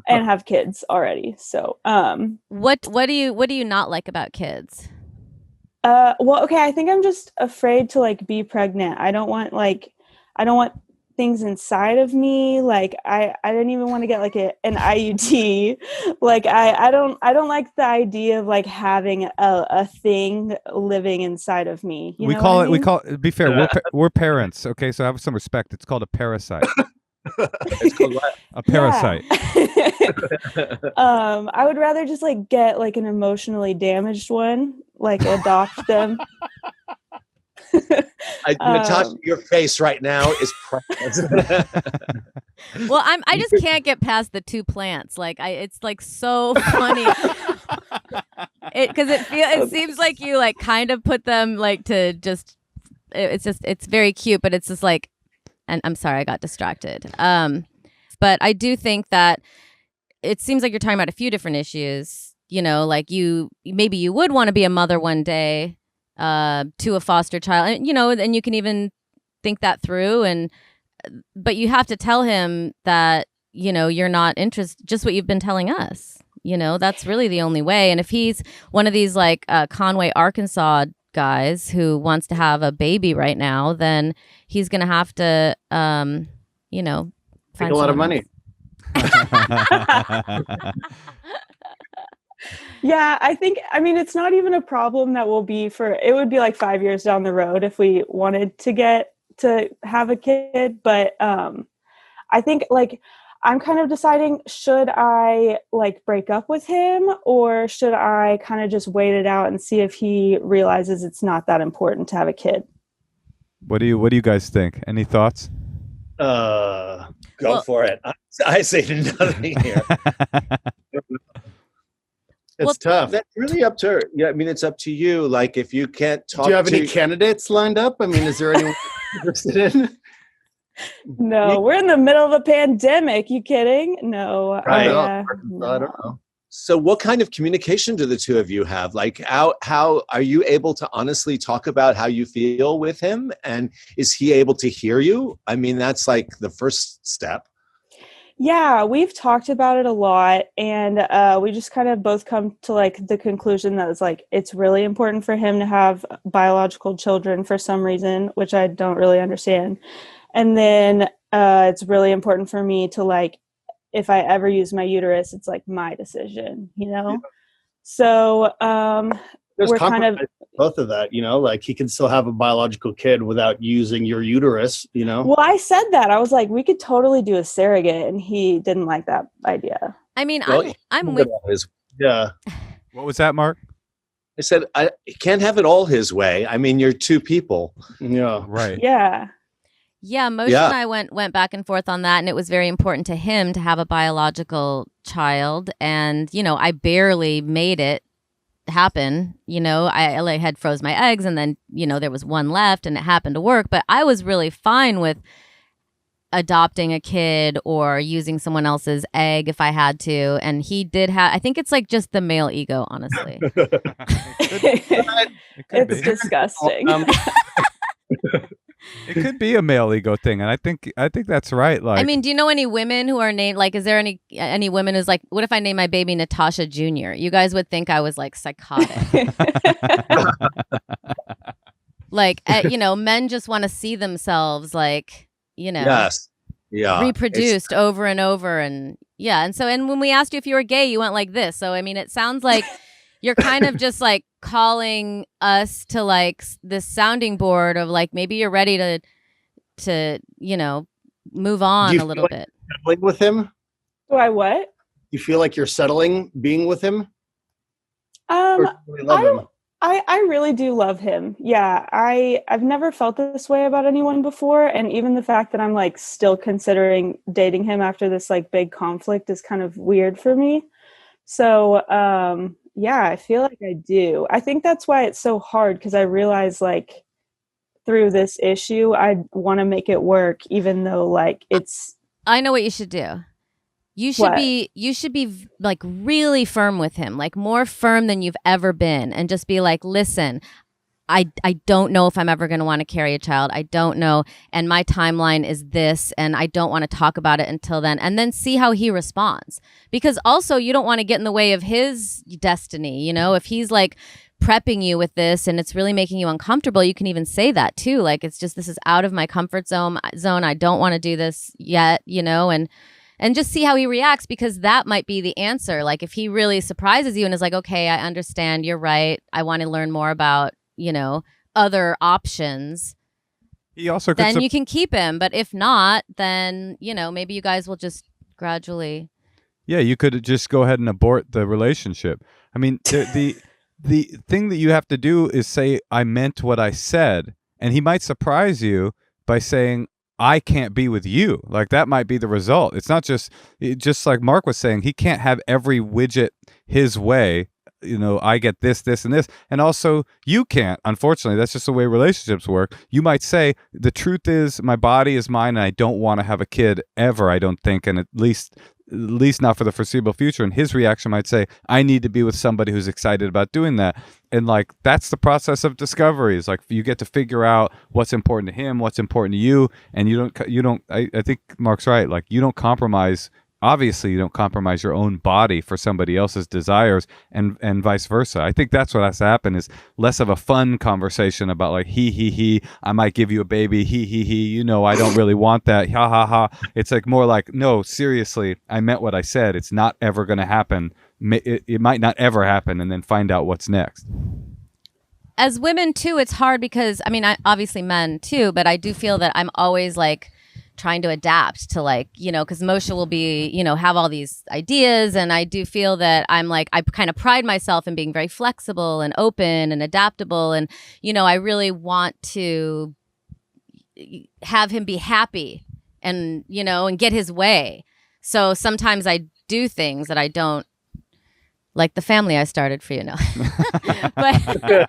have kids already. So, what do you not like about kids? Well, okay, I think I'm just afraid to like be pregnant. I don't want things inside of me. Like I didn't even want to get like an IUD. Like I don't like the idea of like having a thing living inside of me. We call it, be fair, we're parents, okay? So have some respect. It's called a parasite. It's called what? A parasite. I would rather just like get like an emotionally damaged one, like adopt them. Natasha, your face right now is priceless. Well, I just can't get past the two plants. Like it's like so funny. Because it seems like you like kind of put them like to just. It's very cute, but it's just like, and I'm sorry I got distracted. But I do think that it seems like you're talking about a few different issues. Like maybe you would want to be a mother one day. To a foster child, and you can even think that through, but you have to tell him that, you're not interested, just what you've been telling us, that's really the only way. And if he's one of these like Conway, Arkansas guys who wants to have a baby right now, then he's going to have to, find a lot of money. Yeah, I mean, it's not even a problem that it would be like 5 years down the road if we wanted to have a kid. But I think like I'm kind of deciding, should I like break up with him, or should I kind of just wait it out and see if he realizes it's not that important to have a kid? What do you guys think? Any thoughts? Go for it. I say nothing here. It's tough. That's really up to her. Yeah, I mean, it's up to you. Like, if you can't talk. Do you have any candidates lined up? I mean, is there anyone interested in? No, we're in the middle of a pandemic. You kidding? No. Right. I don't know. So, what kind of communication do the two of you have? Like, how are you able to honestly talk about how you feel with him? And is he able to hear you? I mean, that's like the first step. Yeah, we've talked about it a lot, and we just kind of both come to like the conclusion that it's like it's really important for him to have biological children for some reason, which I don't really understand. And then it's really important for me to like, if I ever use my uterus, it's like my decision, you know? Yeah. So There's we're kind of, compromise with both of that, you know, like he can still have a biological kid without using your uterus, you know? well, I said that. I was like, we could totally do a surrogate, and he didn't like that idea. I mean, Well, I'm with. Yeah. What was that, Mark? I said, he can't have it all his way. I mean, you're two people. Yeah. Right. Yeah. Yeah, Moshe Yeah. and I went back and forth on that, and it was very important to him to have a biological child. And I barely made it happen. I had froze my eggs, and then there was one left, and it happened to work. But I was really fine with adopting a kid or using someone else's egg if I had to. And he did have. I think it's like just the male ego, honestly. It's disgusting. It could be a male ego thing, and I think that's right. Like, I mean, do you know any women who are named, like, is there any women who's like, what if I name my baby Natasha Jr.? You guys would think I was like psychotic. Like, men just want to see themselves like, Yes. Yeah. reproduced over and over. And yeah. And when we asked you if you were gay, you went like this. So, I mean, it sounds like you're kind of just like calling us to like this sounding board of like, maybe you're ready to move on a little bit. Settling with him? Do I what? You feel like you're settling being with him? Or do you really love him? I really do love him. Yeah, I've never felt this way about anyone before, and even the fact that I'm like still considering dating him after this like big conflict is kind of weird for me. So yeah, I feel like I do. I think that's why it's so hard, because I realize like through this issue I want to make it work, even though like it's. I know what you should do. You should be like really firm with him, like more firm than you've ever been, and just be like, listen, I don't know if I'm ever going to want to carry a child. I don't know. And my timeline is this, and I don't want to talk about it until then. And then see how he responds. Because also you don't want to get in the way of his destiny. If he's like prepping you with this and it's really making you uncomfortable, you can even say that too. Like, it's just, this is out of my comfort zone. I don't want to do this yet, and just see how he reacts, because that might be the answer. Like, if he really surprises you and is like, okay, I understand, you're right, I want to learn more about, other options, he also could then you can keep him. But if not, then, maybe you guys will just gradually. Yeah, you could just go ahead and abort the relationship. I mean, the thing that you have to do is say, I meant what I said. And he might surprise you by saying, I can't be with you. Like, that might be the result. It's not just like Mark was saying, he can't have every widget his way. I get this, and this. And also, you can't. Unfortunately, that's just the way relationships work. You might say, the truth is, my body is mine, and I don't want to have a kid ever, I don't think, and at least not for the foreseeable future. And his reaction might say, I need to be with somebody who's excited about doing that. And like, that's the process of discovery. Is like, you get to figure out what's important to him, what's important to you. And I think Mark's right. Like, you don't compromise. Obviously, you don't compromise your own body for somebody else's desires, and vice versa. I think that's what has to happen, is less of a fun conversation about like, he, I might give you a baby, he, I don't really want that, ha, ha, ha. It's like more like, no, seriously, I meant what I said. It's not ever going to happen. It might not ever happen, and then find out what's next. As women, too, it's hard because, I mean, obviously men, too, but I do feel that I'm always like trying to adapt to like, because Moshe will be, have all these ideas. And I do feel that I'm like, I kind of pride myself in being very flexible and open and adaptable. And, I really want to have him be happy and, and get his way. So sometimes I do things that I don't, like the family I started for, but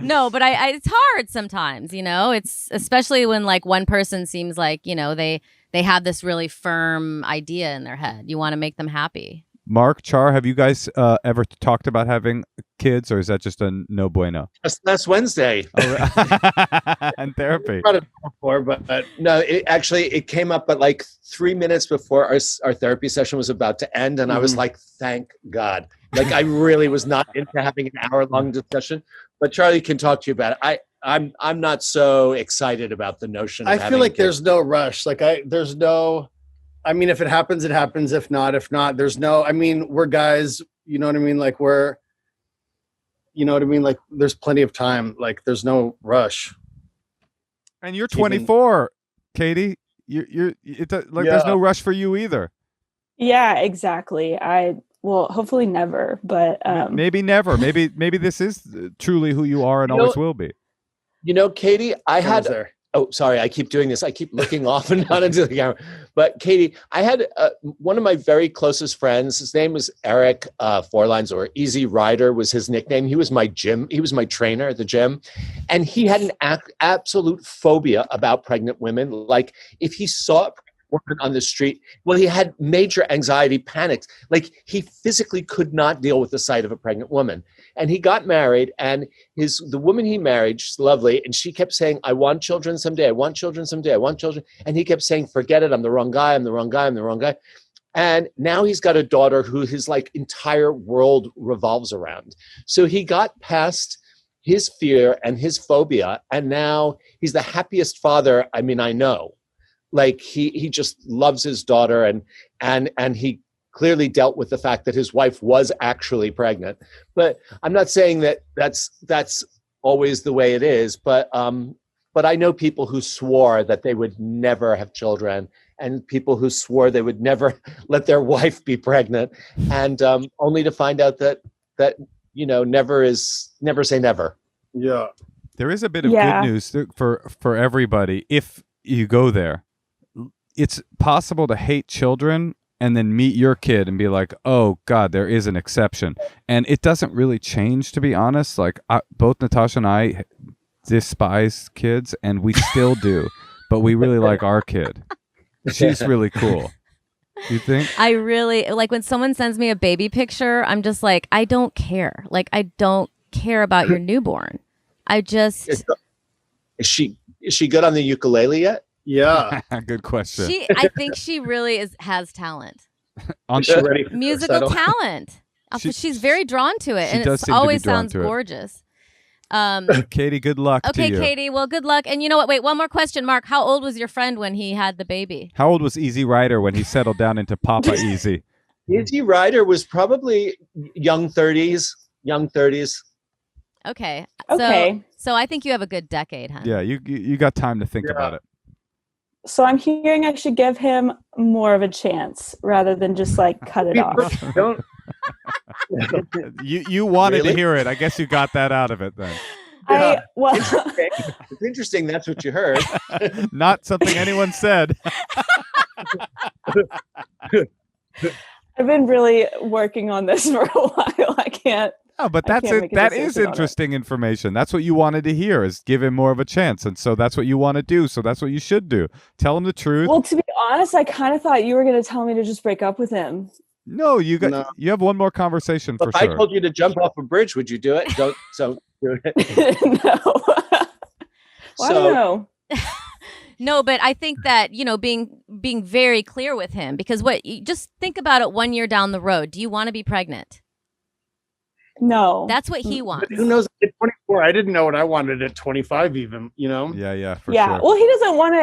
no, but I it's hard sometimes, it's especially when like one person seems like, they have this really firm idea in their head. You want to make them happy. Mark, Char, have you guys ever talked about having kids, or is that just a no bueno? Last Wednesday. And therapy. Brought it before, but No, it came up, but like 3 minutes before our therapy session was about to end, and I was like, "Thank God!" Like I really was not into having an hour-long discussion. But Charlie can talk to you about it. I'm not so excited about the notion. I feel like there's no rush. Like there's no. I mean, if it happens, it happens. If not, there's no. I mean, we're guys. You know what I mean? Like you know what I mean? Like there's plenty of time. Like there's no rush. And you're 24, Katie. There's no rush for you either. Yeah, exactly. Well, hopefully never, but maybe never. Maybe this is truly who you are and always will be. You know, Katie, oh, sorry, I keep doing this. I keep looking off and not into the camera. But Katie, I had one of my very closest friends. His name was Eric Forlines, or Easy Rider was his nickname. He was my trainer at the gym. And he had an absolute phobia about pregnant women. Like if he saw a woman on the street, well, he had major anxiety panics. Like he physically could not deal with the sight of a pregnant woman. And he got married, and the woman he married, she's lovely, and she kept saying, "I want children someday. I want children someday. I want children." And he kept saying, "Forget it. I'm the wrong guy. I'm the wrong guy. I'm the wrong guy." And now he's got a daughter who his like entire world revolves around. So he got past his fear and his phobia, and now he's the happiest father. I mean, I know. Like he just loves his daughter, and he clearly dealt with the fact that his wife was actually pregnant. But I'm not saying that that's always the way it is. But I know people who swore that they would never have children, and people who swore they would never let their wife be pregnant, and only to find out that never say never. Yeah, there is a bit of good news for everybody if you go there. It's possible to hate children and then meet your kid and be like, oh God, there is an exception. And it doesn't really change, to be honest. Like both Natasha and I despise kids, and we still do, but we really like our kid. She's really cool. You think? I really like when someone sends me a baby picture, I'm just like, I don't care. Like, I don't care about your newborn. I just... Is she good on the ukulele yet? Yeah. Good question. I think she really has talent. Musical talent. She's very drawn to it, and it always sounds gorgeous. Katie, good luck to you. Okay, Katie, well, good luck. And you know what? Wait, one more question, Mark. How old was your friend when he had the baby? How old was Easy Rider when he settled down into Papa Easy? Easy Rider was probably young 30s. Okay. Okay. So I think you have a good decade, huh? Yeah, you got time to think about it. So I'm hearing I should give him more of a chance rather than just like cut it off. Don't. You wanted to hear it. I guess you got that out of it then. It's interesting. That's what you heard. Not something anyone said. I've been really working on this for a while. I can't. Oh, but that is interesting information. That's what you wanted to hear, is give him more of a chance. And so that's what you want to do. So that's what you should do. Tell him the truth. Well, to be honest, I kind of thought you were going to tell me to just break up with him. No, you have one more conversation for sure. If I told you to jump off a bridge, would you do it? Don't do it. No. Well, I don't know. No, but I think that, being very clear with him, because just think about it 1 year down the road. Do you want to be pregnant? No. That's what he wants. But who knows? At 24, I didn't know what I wanted at 25 even, Yeah, for sure. Well, he doesn't want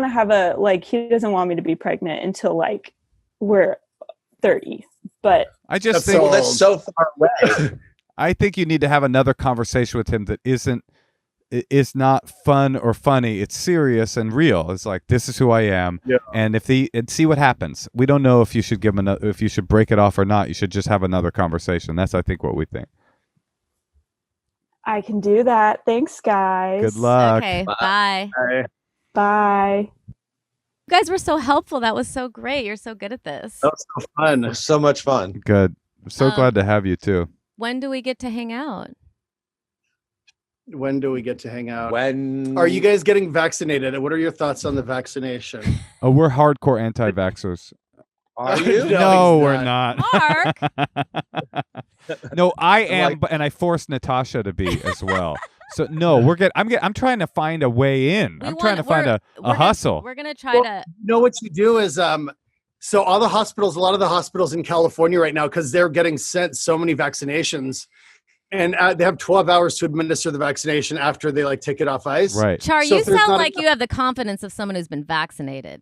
to have he doesn't want me to be pregnant until like we're 30. But I just think that's so far away. I think you need to have another conversation with him that is not fun or funny. It's serious and real. It's like, this is who I am. Yeah. And see what happens. We don't know if you should if you should break it off or not. You should just have another conversation. That's, I think, what we think. I can do that. Thanks, guys. Good luck. Okay. Bye. Bye. You guys were so helpful. That was so great. You're so good at this. That was so fun. It was so much fun. Good. I'm so glad to have you too. When do we get to hang out? When do we get to hang out? When are you guys getting vaccinated? What are your thoughts on the vaccination? Oh, we're hardcore anti-vaxxers. Are you? No, he's we're not. Mark. No, I am, like- and I forced Natasha to be as well. So no, I'm trying to find a way in. I'm trying to find a hustle. We're gonna try Well, to. You know what you do is so all the hospitals, a lot of the hospitals in California right now, because they're getting sent so many vaccinations, and they have 12 hours to administer the vaccination after they like take it off ice. Right. Char, So you if there's sound not like you have the confidence of someone who's been vaccinated.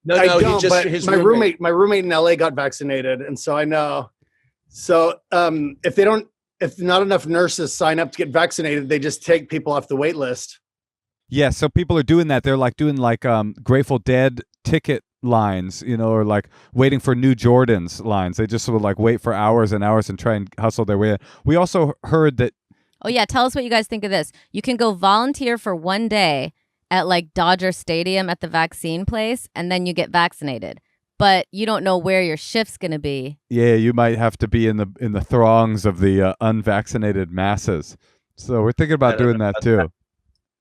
No, I he don't, just but his my roommate in LA got vaccinated, and so I know. So if not enough nurses sign up to get vaccinated, they just take people off the wait list. Yeah, so people are doing that. They're like doing like Grateful Dead ticket lines, or like waiting for new Jordans lines. They just would like wait for hours and hours and try and hustle their way in. We also heard that. Oh yeah, tell us what you guys think of this. You can go volunteer for one day at like Dodger Stadium at the vaccine place, and then you get vaccinated. But you don't know where your shift's gonna be. Yeah, you might have to be in the throngs of the unvaccinated masses. So we're thinking about doing that too.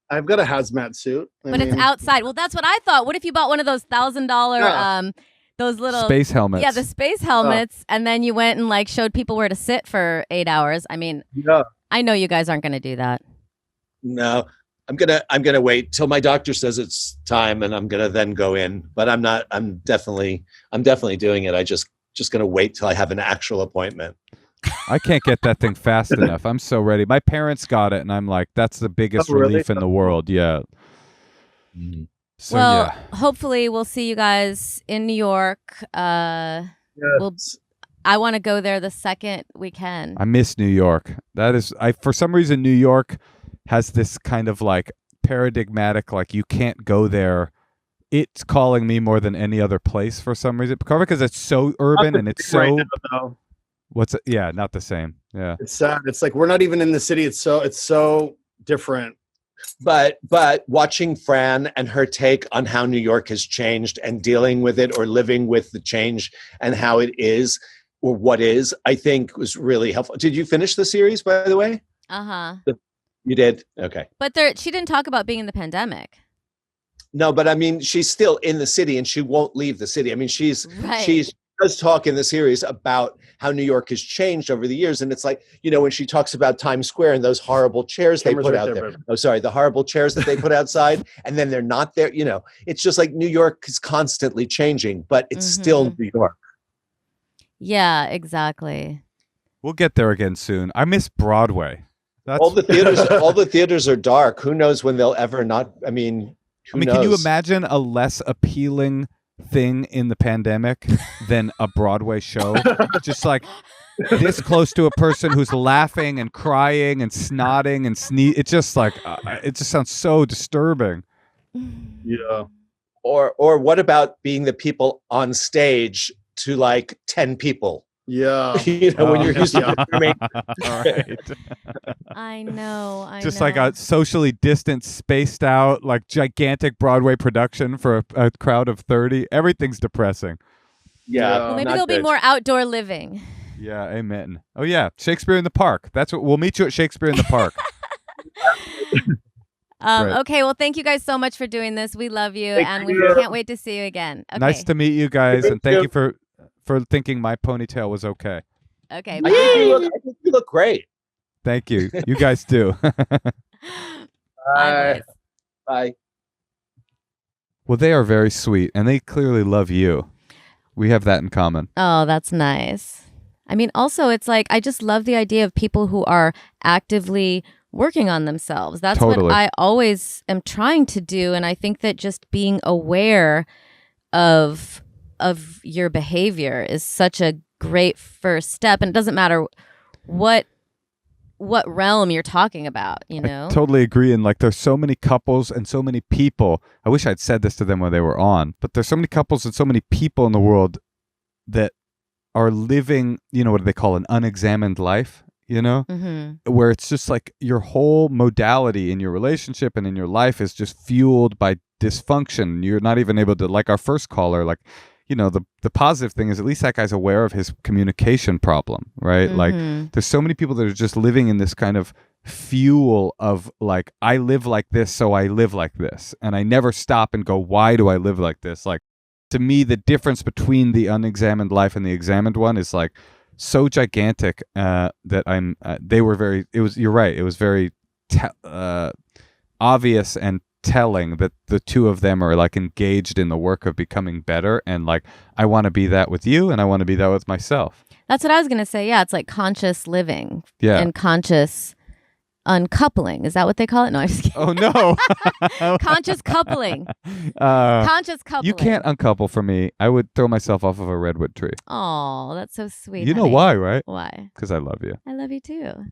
I've got a hazmat suit. But it's outside. Well, that's what I thought. What if you bought one of those $1,000 those little Space helmets. Yeah, the space helmets, and then you went and like showed people where to sit for 8 hours. I mean, Yeah. I know you guys aren't gonna do that. No, I'm gonna wait till my doctor says it's time, and I'm gonna then go in. But I'm not. I'm definitely doing it. I just gonna wait till I have an actual appointment. I can't get that thing fast enough. I'm so ready. My parents got it, and I'm like, that's the biggest Oh, really? relief in the world. Yeah. So Well, yeah. hopefully we'll see you guys in New York. I want to go there the second we can. I miss New York. For some reason New York has this kind of like paradigmatic, like you can't go there. It's calling me more than any other place for some reason. Probably because it's so urban and it's so right now, though. Yeah, not the same. Yeah. It's sad. It's like we're not even in the city. It's so different. But watching Fran and her take on how New York has changed and dealing with it or living with the change and how it is or what is, I think was really helpful. Did you finish the series, by the way? You did? Okay. But she didn't talk about being in the pandemic. No, but I mean, she's still in the city and she won't leave the city. I mean, she does talk in the series about how New York has changed over the years. And it's like, when she talks about Times Square and those horrible chairs they put out there. Oh, sorry, the horrible chairs that they put outside and then they're not there. It's just like New York is constantly changing, but it's still New York. Yeah, exactly. We'll get there again soon. I miss Broadway. All the theaters are dark. Who knows when they'll ever not, I mean, can you imagine a less appealing thing in the pandemic than a Broadway show? Just like this close to a person who's laughing and crying and snotting and sneeze. It's just like it just sounds so disturbing. Yeah. Or what about being the people on stage to like 10 people? Yeah. When you're used to All right. I know. Just like a socially distanced, spaced out, like gigantic Broadway production for a crowd of 30. Everything's depressing. Yeah. Well, maybe there'll be more outdoor living. Yeah, amen. Oh yeah, Shakespeare in the Park. That's what we'll meet you at Shakespeare in the Park. Right. Okay, well, thank you guys so much for doing this. We love you, and we can't wait to see you again. Okay. Nice to meet you guys, and thank you for thinking my ponytail was okay. Okay, I think you look great. Thank you. You guys do. Bye. Bye. Well, they are very sweet, and they clearly love you. We have that in common. Oh, that's nice. I mean, also, it's like, I just love the idea of people who are actively working on themselves. That's Totally. what I always am trying to do. And I think that just being aware of your behavior is such a great first step. And it doesn't matter what realm you're talking about, I totally agree. And like, there's so many couples and so many people. I wish I'd said this to them when they were on, but there's so many couples and so many people in the world that are living, what do they call an unexamined life, where it's just like your whole modality in your relationship and in your life is just fueled by dysfunction. You're not even able to, like our first caller, like, the positive thing is at least that guy's aware of his communication problem, right? Like there's so many people that are just living in this kind of fuel of like, I live like this, so I live like this. And I never stop and go, why do I live like this? Like, to me, the difference between the unexamined life and the examined one is like so gigantic that I'm. They were very. It was. You're right. It was very obvious and telling that the two of them are like engaged in the work of becoming better, and like I want to be that with you, and I want to be that with myself. That's what I was gonna say. Yeah, it's like conscious living. Yeah. And conscious uncoupling. Is that what they call it? No, I'm just kidding. Oh no. Conscious coupling. Conscious coupling. You can't uncouple from me. I would throw myself off of a redwood tree. Oh, that's so sweet. You know honey. why, right? Why? Because I love you. I love you too.